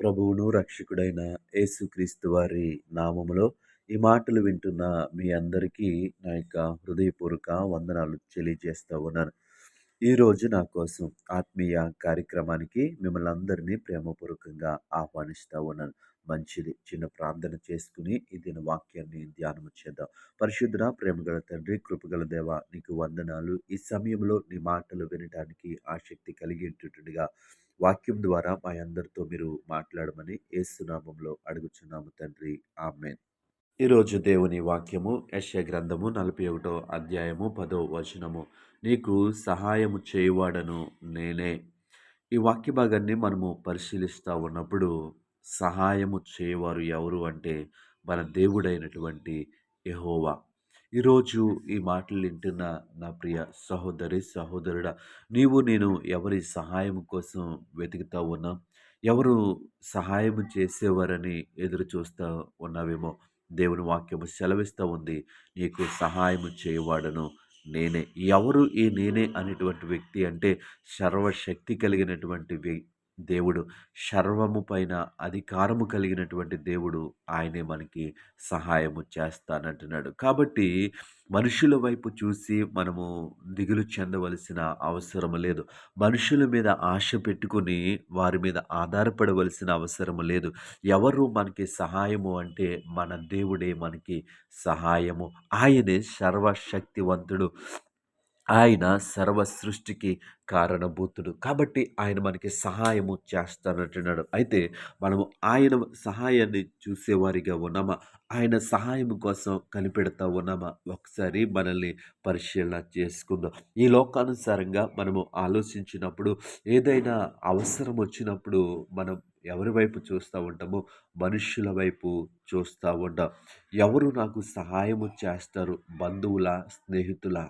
ప్రభువును, రక్షకుడైన యేసుక్రీస్తు వారి నామములో ఈ మాటలు వింటున్న మీ అందరికీ నా యొక్క హృదయపూర్వక వందనాలు తెలియజేస్తా ఉన్నాను. ఈరోజు నా కోసం ఆత్మీయ కార్యక్రమానికి మిమ్మల్ని అందరినీ ప్రేమపూర్వకంగా ఆహ్వానిస్తా ఉన్నాను. మంచిది. చిన్న ప్రార్థన చేసుకుని ఈ దిన వాక్యాన్ని ధ్యానము చేద్దాం. పరిశుద్ధుడా, ప్రేమగల తండ్రి, కృపగల దేవ, నీకు వందనాలు. ఈ సమయంలో నీ మాటలు వినడానికి ఆసక్తి కలిగి ఉంటుండగా వాక్యం ద్వారా మా అందరితో మీరు మాట్లాడమని యేసు నామములో అడుగుచున్నాము తండ్రి. ఆమేన్. ఈరోజు దేవుని వాక్యము యెషయా గ్రంథము 41 అధ్యాయము 10 వచనము. నీకు సహాయము చేయువాడను నేనే. ఈ వాక్య భాగాన్ని మనము పరిశీలిస్తా ఉన్నప్పుడు సహాయము చేయవారు ఎవరు అంటే మన దేవుడైనటువంటి యెహోవా. ఈరోజు ఈ మాటలు వింటున్న నా ప్రియ సహోదరి, సహోదరుడా, నీవు నేను ఎవరి సహాయం కోసం వెతుకుతా ఉన్నాం? ఎవరు సహాయము చేసేవారని ఎదురు చూస్తా ఉన్నావేమో. దేవుని వాక్యము సెలవిస్తా ఉంది. నీకు సహాయము చేయవాడను నేనే. ఎవరు ఈ నేనే అనేటువంటి వ్యక్తి అంటే సర్వశక్తి కలిగినటువంటి దేవుడు. సర్వము పైన అధికారము కలిగినటువంటి దేవుడు. ఆయనే మనకి సహాయము చేస్తానంటున్నాడు. కాబట్టి మనుషుల వైపు చూసి మనము దిగులు చెందవలసిన అవసరం లేదు. మనుషుల మీద ఆశ పెట్టుకొని వారి మీద ఆధారపడవలసిన అవసరం లేదు. ఎవరు మనకి సహాయము అంటే మన దేవుడే మనకి సహాయము. ఆయనే సర్వశక్తివంతుడు. ఆయన సర్వ సృష్టికి కారణభూతుడు. కాబట్టి ఆయన మనకి సహాయము చేస్తానంటున్నాడు. అయితే మనము ఆయన సహాయాన్ని చూసేవారిగా ఉన్నామా? ఆయన సహాయం కోసం కనిపెడతా ఉన్నామా? ఒకసారి మనల్ని పరిశీలన చేసుకుందాం. ఈ లోకానుసారంగా మనము ఆలోచించినప్పుడు ఏదైనా అవసరం వచ్చినప్పుడు మనం ఎవరి వైపు చూస్తూ ఉంటామో మనుష్యుల వైపు చూస్తూ ఉంటాం. ఎవరు నాకు సహాయము చేస్తారు? బంధువులా? స్నేహితులా?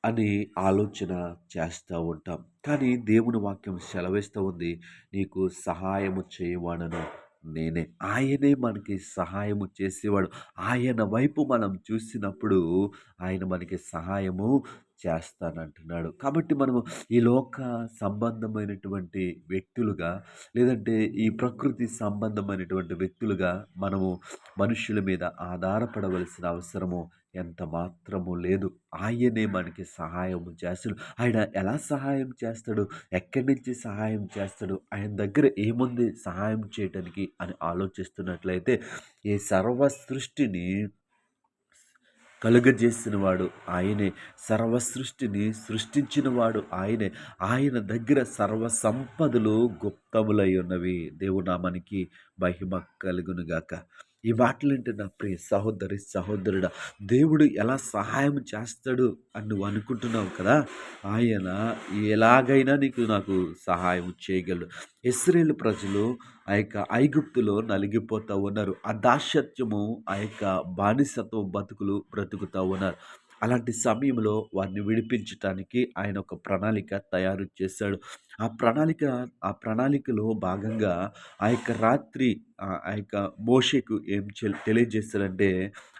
అని ఆలోచన చేస్తూ ఉంటాం. కానీ దేవుని వాక్యం సెలవిస్తూ ఉంది. నీకు సహాయము చేయవాడను నేనే. ఆయనే మనకి సహాయము చేసేవాడు. ఆయన వైపు మనం చూసినప్పుడు ఆయన మనకి సహాయము చేస్తానంటున్నాడు. కాబట్టి మనము ఈ లోక సంబంధమైనటువంటి వ్యక్తులుగా, లేదంటే ఈ ప్రకృతి సంబంధమైనటువంటి వ్యక్తులుగా మనము మనుషుల మీద ఆధారపడవలసిన అవసరము ఎంత మాత్రము లేదు. ఆయనే మనకి సహాయము చేస్తాడు. ఆయన ఎలా సహాయం చేస్తాడు? ఎక్కడి నుంచి సహాయం చేస్తాడు? ఆయన దగ్గర ఏముంది సహాయం చేయటానికి అని ఆలోచిస్తున్నట్లయితే ఈ సర్వ సృష్టిని కలుగజేసినవాడు ఆయనే. సర్వ సృష్టిని సృష్టించినవాడు ఆయనే. ఆయన దగ్గర సర్వ సంపదలు గుప్తములై ఉన్నవి. దేవుని నామానికి మహిమ కలుగునుగాక. ఈ మాటలంటే నా ప్రియ సహోదరి, సహోదరుడా, దేవుడు ఎలా సహాయం చేస్తాడు అని నువ్వు అనుకుంటున్నావు కదా! ఆయన ఎలాగైనా నాకు సహాయం చేయగలడు. ఇశ్రాయేలు ప్రజలు ఆ యొక్క ఐగుప్తులో నలిగిపోతూ ఉన్నారు. ఆ దాస్యత్వము, ఆ యొక్క బానిసత్వ బతుకులు బ్రతుకుతూ ఉన్నారు. అలాంటి సమయంలో వారిని విడిపించటానికి ఆయన ఒక ప్రణాళిక తయారు చేశాడు. ఆ ప్రణాళిక ఆ ప్రణాళికలో భాగంగా ఆ యొక్క రాత్రి ఆ యొక్క మోషేకు ఏం తెలియజేశాడంటే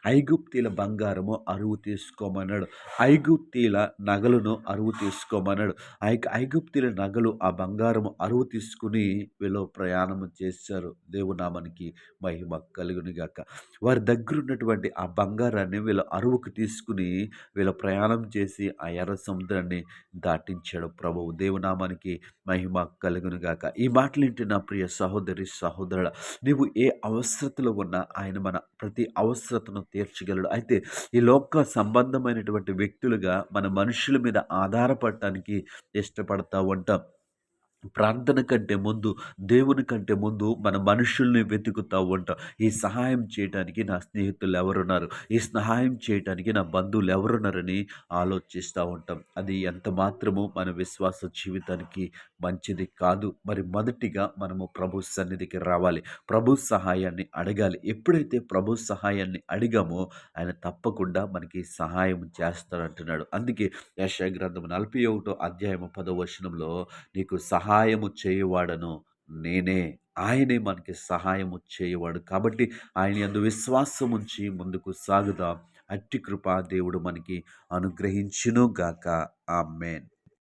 ఐగుప్తీల బంగారము అరువు తీసుకోమన్నాడు. ఐగుప్తీల నగలను అరువు తీసుకోమన్నాడు. ఆ యొక్క ఐగుప్తీల నగలు, ఆ బంగారము అరువు తీసుకుని వీళ్ళు ప్రయాణము చేశారు. దేవుని నామానికి మహిమ కలుగునుగాక. వారి దగ్గర ఉన్నటువంటి ఆ బంగారాన్ని వీళ్ళు అరువుకు తీసుకుని వీళ్ళు ప్రయాణం చేసి ఆ ఎర్ర సముద్రాన్ని దాటించాడు ప్రభువు. దేవునామానికి మహిమ కలుగునుగాక. ఈ మాటలింటి నా ప్రియ సహోదరి, సహోదరుడా, నీవు ఏ అవసరతలో ఉన్నా ఆయన మన ప్రతి అవసరతను తీర్చగలడు. అయితే ఈ లోక సంబంధమైనటువంటి వ్యక్తులుగా మన మనుషుల మీద ఆధారపడటానికి ఇష్టపడతా ఉంటాం. ప్రార్థన కంటే ముందు, దేవుని కంటే ముందు మన మనుషుల్ని వెతుకుతూ ఉంటాం. ఈ సహాయం చేయటానికి నా స్నేహితులు ఎవరున్నారు? ఈ సహాయం చేయటానికి నా బంధువులు ఎవరున్నారని ఆలోచిస్తూ ఉంటాం. అది ఎంత మాత్రము మన విశ్వాస జీవితానికి మంచిది కాదు. మరి మొదటిగా మనము ప్రభు సన్నిధికి రావాలి. ప్రభు సహాయాన్ని అడగాలి. ఎప్పుడైతే ప్రభు సహాయాన్ని అడిగామో ఆయన తప్పకుండా మనకి సహాయం చేస్తాడంటున్నాడు. అందుకే యెషయా గ్రంథము 41 అధ్యాయము 10వ వచనంలో నీకు సహాయము చేయువాడను నేనే. ఆయనే మనకి సహాయము చేయవాడు. కాబట్టి ఆయన యందు విశ్వాసముంచి ముందుకు సాగుదాం. అట్టి కృప దేవుడు మనకి అనుగ్రహించును గాక. ఆమేన్.